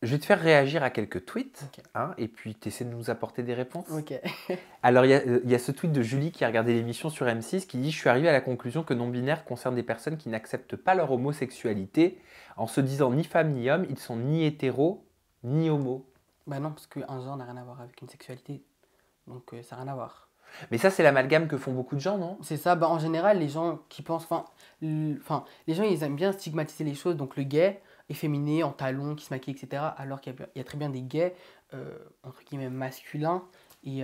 Je vais te faire réagir à quelques tweets, Ok. hein, et puis tu essaies de nous apporter des réponses. Ok. Alors, il y a ce tweet de Julie qui a regardé l'émission sur M6 qui dit « Je suis arrivée à la conclusion que non-binaire concerne des personnes qui n'acceptent pas leur homosexualité. En se disant ni femme ni homme, ils sont ni hétéros ni homo. Bah non, parce qu'un genre n'a rien à voir avec une sexualité. Donc ça n'a rien à voir. » Mais ça, c'est l'amalgame que font beaucoup de gens, non? C'est ça, bah en général, les gens qui pensent. Les gens, ils aiment bien stigmatiser les choses. Donc le gay, efféminé, en talons, qui se maquille, etc. Alors qu'il y a très bien des gays, entre guillemets, masculins, et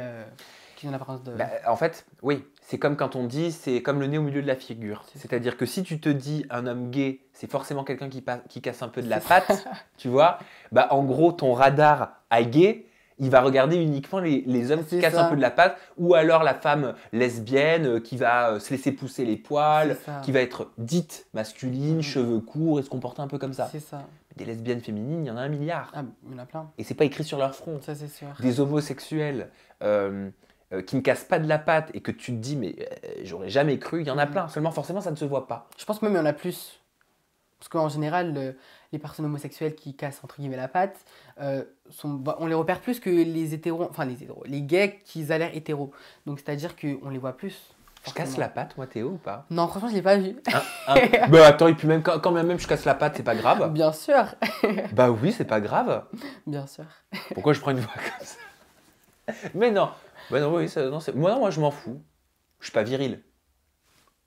qui ont l'apparence de. Bah, en fait, oui, c'est comme quand on dit c'est comme le nez au milieu de la figure. C'est ça. C'est-à-dire que si tu te dis un homme gay, c'est forcément quelqu'un qui casse un peu de la C'est ça. patte, tu vois, bah en gros, ton radar à gay, il va regarder uniquement les hommes qui C'est cassent ça. un peu de la patte, ou alors la femme lesbienne qui va se laisser pousser les poils, C'est ça. qui va être dite masculine, Mhm. cheveux courts et se comporter un peu comme ça. C'est ça. Des lesbiennes féminines, il y en a 1 milliard. Ah, il y en a plein. Et c'est pas écrit sur leur front. Ça, c'est sûr. Des homosexuels qui ne cassent pas de la patte et que tu te dis mais j'aurais jamais cru, il y en a Mhm. plein. Seulement forcément ça ne se voit pas. Je pense que même il y en a plus. Parce qu'en général, les personnes homosexuelles qui cassent entre guillemets la patte, on les repère plus que les hétéros, les gays qui ont l'air hétéros. Donc c'est-à-dire qu'on les voit plus. Je casse Forcément. la patte moi Théo ou pas? Non, franchement, je l'ai pas vu. Bah attends, et puis même quand même je casse la patte, c'est pas grave. Bien sûr, Bah oui, c'est pas grave. bien sûr. Pourquoi je prends une voix comme ça? Mais non. Bah non, oui, non, moi je m'en fous. Je suis pas viril.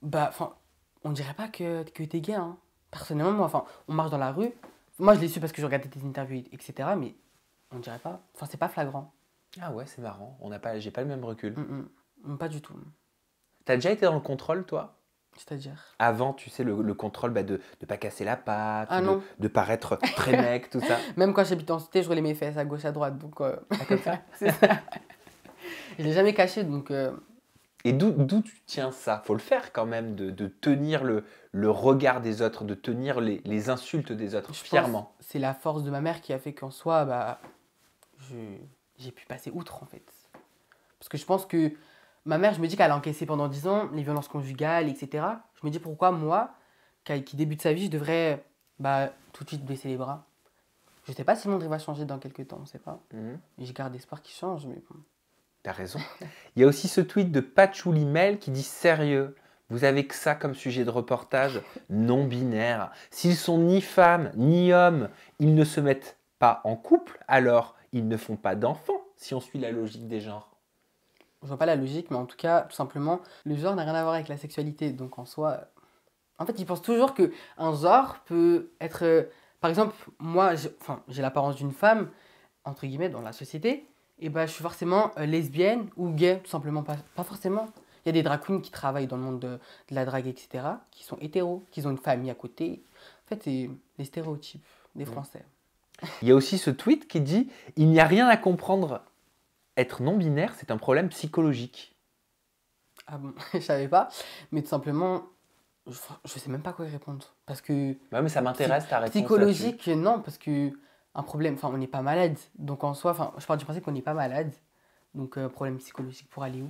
Bah, enfin, on dirait pas que t'es gay, hein. Personnellement, moi, enfin, on marche dans la rue. Moi, je l'ai su parce que je regardais tes interviews, etc. Mais on dirait pas. Enfin, c'est pas flagrant. Ah ouais, c'est marrant. J'ai pas le même recul. Pas du tout. T'as déjà été dans le contrôle toi? C'est-à-dire. Avant, tu sais, le contrôle bah, de pas casser la patte, Ah non. de paraître très mec, tout ça. Même quand j'habite en cité, je roulais mes fesses à gauche, à droite. Donc, Ah, comme ça. c'est ça. Je l'ai jamais caché, donc. Et d'où tu tiens ça? Faut le faire quand même, de tenir le regard des autres, de tenir les insultes des autres, Je pense fièrement. que c'est la force de ma mère qui a fait qu'en soi, bah, j'ai pu passer outre en fait. Parce que je pense que ma mère, je me dis qu'elle a encaissé pendant 10 ans les violences conjugales, etc. Je me dis pourquoi moi, qui débute sa vie, je devrais bah, tout de suite baisser les bras. Je sais pas si le monde va changer dans quelques temps, on sait pas. Mhm. Je garde espoir qu'il change, mais bon. T'as raison. Il y a aussi ce tweet de Patchouli Mel qui dit sérieux. Vous avez que ça comme sujet de reportage non binaire. S'ils sont ni femmes ni hommes, ils ne se mettent pas en couple, alors ils ne font pas d'enfants, si on suit la logique des genres. Je vois pas la logique, mais en tout cas, tout simplement, le genre n'a rien à voir avec la sexualité. Donc en soi, en fait, ils pensent toujours que un genre peut être. Par exemple, moi, j'ai l'apparence d'une femme, entre guillemets, dans la société, et bah, je suis forcément lesbienne ou gay, tout simplement. Pas forcément. Il y a des drag queens qui travaillent dans le monde de la drague, etc., qui sont hétéros, qui ont une famille à côté. En fait, c'est les stéréotypes des Français. Il y a aussi ce tweet qui dit il n'y a rien à comprendre. Être non-binaire, c'est un problème psychologique. Ah bon, je savais pas. Mais tout simplement, je sais même pas quoi y répondre. Parce que Ouais, mais ça m'intéresse ta réponse là-dessus. psychologique, non, parce que un problème, enfin, on n'est pas malade. Donc en soi, enfin, je pars du principe qu'on n'est pas malade. Donc problème psychologique pour aller où?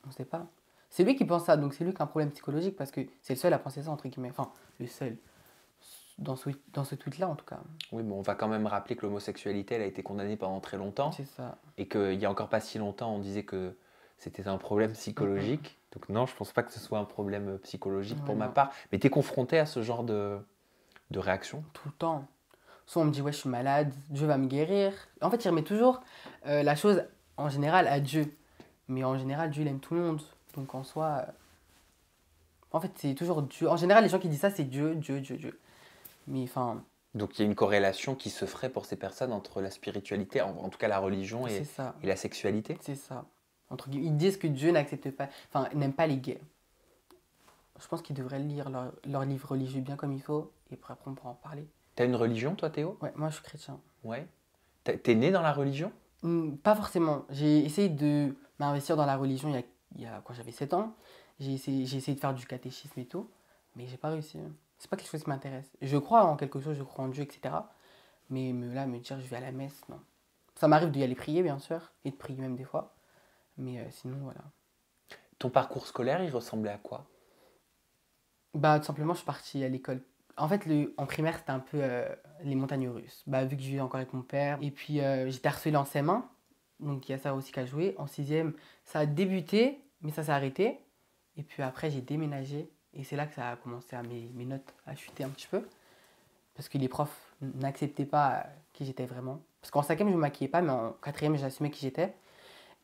On ne sait pas. C'est lui qui pense ça, donc c'est lui qui a un problème psychologique parce que c'est le seul à penser ça, entre guillemets. Enfin, le seul. Dans ce tweet-là, en tout cas. Oui, mais on va quand même rappeler que l'homosexualité, elle a été condamnée pendant très longtemps. C'est ça. Et qu'il n'y a encore pas si longtemps, on disait que c'était un problème psychologique. Donc non, je pense pas que ce soit un problème psychologique pour Ouais, ma non. part. Mais tu es confronté à ce genre de réaction? Tout le temps. Soit on me dit, ouais, je suis malade, Dieu va me guérir. En fait, il remet toujours la chose, en général, à Dieu. Mais en général, Dieu, il aime tout le monde. Donc en soi, en fait, c'est toujours Dieu. En général, les gens qui disent ça, c'est Dieu, Dieu, Dieu, Dieu. Mais enfin, Donc il y a une corrélation qui se ferait pour ces personnes entre la spiritualité, en tout cas la religion c'est ça. et la sexualité? C'est ça. Entre guillemets, ils disent que Dieu n'accepte pas, enfin, n'aime pas les gays. Je pense qu'ils devraient lire leur livre religieux bien comme il faut, et après on pourra en parler. T'as une religion, toi, Théo? Ouais, moi je suis chrétien. Ouais. T'es né dans la religion? Pas forcément. J'ai essayé de m'investir dans la religion quand j'avais 7 ans. J'ai essayé de faire du catéchisme et tout, mais j'ai pas réussi. C'est pas quelque chose qui m'intéresse. Je crois en quelque chose, je crois en Dieu, etc. Mais me dire je vais à la messe, non. Ça m'arrive d'y aller prier, bien sûr, et de prier même des fois. Mais sinon, voilà. Ton parcours scolaire, il ressemblait à quoi? Bah, tout simplement, je suis parti à l'école En fait, en primaire, c'était un peu les montagnes russes. Bah, vu que je vivais encore avec mon père. Et puis, j'étais harcelée en CM1. Donc, il y a ça aussi qui a joué. En sixième, ça a débuté, mais ça s'est arrêté. Et puis après, j'ai déménagé. Et c'est là que ça a commencé à mes notes à chuter un petit peu. Parce que les profs n'acceptaient pas qui j'étais vraiment. Parce qu'en cinquième, je ne me maquillais pas, mais en quatrième, j'assumais qui j'étais.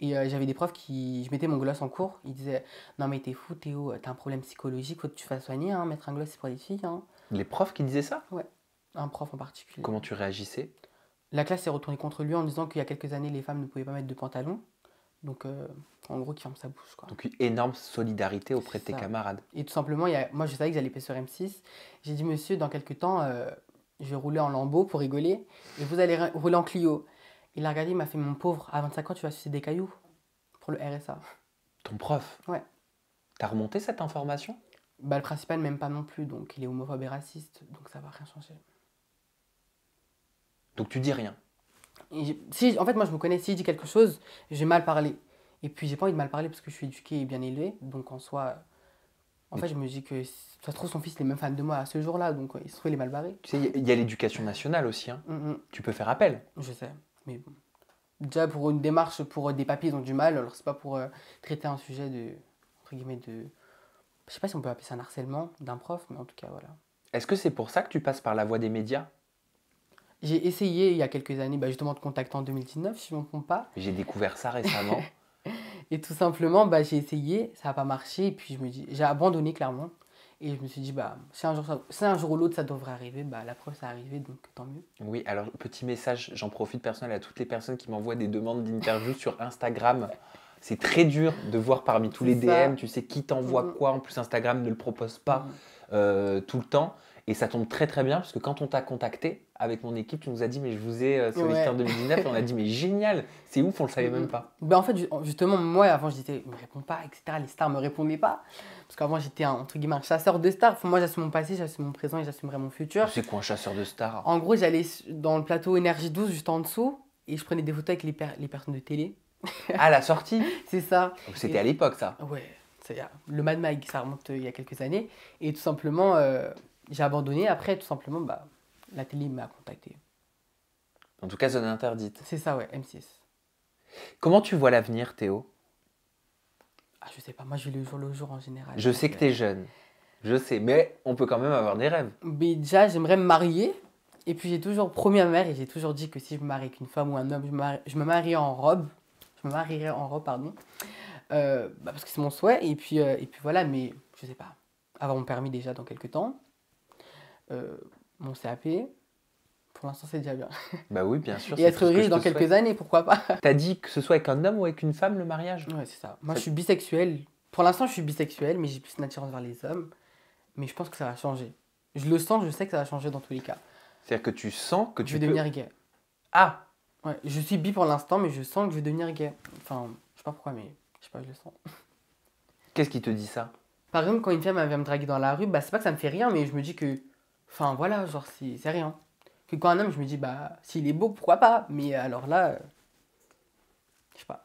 Et j'avais des profs qui. Je mettais mon gloss en cours. Ils disaient: Non, mais t'es fou, Théo, t'as un problème psychologique, faut que tu fasses soigner. Hein. Mettre un gloss, c'est pour les filles. Hein. Les profs qui disaient ça? Ouais, un prof en particulier. Comment tu réagissais? La classe s'est retournée contre lui en disant qu'il y a quelques années, les femmes ne pouvaient pas mettre de pantalon. Donc, en gros, qui ferme sa bouche. Quoi. Donc une énorme solidarité auprès de tes Ça. camarades. Et tout simplement, moi, je savais que j'allais sur M6. J'ai dit: Monsieur, dans quelques temps, je vais rouler en Lambo pour rigoler. Et vous allez rouler en Clio. Il a regardé, il m'a fait: Mon pauvre, à 25 ans, tu vas sucer des cailloux pour le RSA. Ton prof? Ouais. T'as remonté cette information? Bah, le principal, même pas non plus. Donc, il est homophobe et raciste. Donc, ça va rien changer. Donc tu dis rien? En fait, moi, je me connais. Si je dis quelque chose, j'ai mal parlé. Et puis, j'ai pas envie de mal parler parce que je suis éduqué et bien élevé. Donc, en soi, en fait, je me dis que ça se trouve, son fils il est même fan de moi à ce jour-là. Donc, il se trouve, il est mal barré. Tu sais, il y a l'éducation nationale aussi. Hein. Mm-mm. Tu peux faire appel. Je sais. Mais bon. Déjà, pour une démarche, pour des papiers, ils ont du mal. Alors, c'est pas pour traiter un sujet de. Entre guillemets, de. Je sais pas si on peut appeler ça un harcèlement d'un prof, mais en tout cas, voilà. Est-ce que c'est pour ça que tu passes par la voie des médias? J'ai essayé il y a quelques années, justement, de contacter en 2019, si je ne me trompe pas. J'ai découvert ça récemment. Et tout simplement, j'ai essayé, ça n'a pas marché. Et puis, j'ai abandonné clairement. Et je me suis dit, si un jour ou l'autre, ça devrait arriver, la preuve, ça est arrivé, donc tant mieux. Oui, alors, petit message, j'en profite personnel à toutes les personnes qui m'envoient des demandes d'interview sur Instagram. C'est très dur de voir parmi tous les DM, tu sais qui t'envoie quoi. En plus, Instagram ne le propose pas tout le temps. Et ça tombe très très bien parce que quand on t'a contacté avec mon équipe, tu nous as dit: mais je vous ai sollicité en 2019. Et on a dit: mais génial, c'est ouf, on le savait même pas. En fait, justement, moi avant je disais: il me répond pas, etc. Les stars me répondaient pas. Parce qu'avant j'étais entre guillemets un chasseur de stars. Moi j'assume mon passé, j'assume mon présent et j'assumerai mon futur. C'est quoi un chasseur de stars? En gros, j'allais dans le plateau Énergie 12 juste en dessous et je prenais des photos avec les personnes de télé. À la sortie? C'est ça. Donc c'était à l'époque ça? Ouais, le Mad Mag, ça remonte il y a quelques années. Et tout simplement, j'ai abandonné. Après, tout simplement, la télé m'a contacté. En tout cas, zone interdite. C'est ça, ouais, M6. Comment tu vois l'avenir, Théo? Je sais pas, moi je vis le jour en général. Je sais que tu es jeune. Je sais, mais on peut quand même avoir des rêves. Mais déjà, j'aimerais me marier. Et puis j'ai toujours promis à ma mère et j'ai toujours dit que si je me marie avec une femme ou un homme, je me marierai en robe. Je me marierai en robe, pardon. Parce que c'est mon souhait. Et puis voilà, mais je sais pas. Avoir mon permis déjà dans quelques temps. Mon CAP. Pour l'instant, c'est déjà bien. Bah oui, bien sûr. Et être riche dans quelques années, pourquoi pas. T'as dit que ce soit avec un homme ou avec une femme, le mariage? Ouais, c'est ça. Moi, je suis bisexuel. Pour l'instant, je suis bisexuel, mais j'ai plus une attirance vers les hommes. Mais je pense que ça va changer. Je le sens, je sais que ça va changer dans tous les cas. C'est-à-dire que tu sens que je vais devenir gay. Ah! Ouais, je suis bi pour l'instant, mais je sens que je vais devenir gay. Enfin, je sais pas pourquoi, mais je sais pas, je le sens. Qu'est-ce qui te dit ça? Par exemple, quand une femme vient me draguer dans la rue, c'est pas que ça me fait rien, mais je me dis que... Enfin, voilà, genre, c'est rien. Que quand un homme, je me dis, s'il est beau, pourquoi pas? Mais alors là... je sais pas.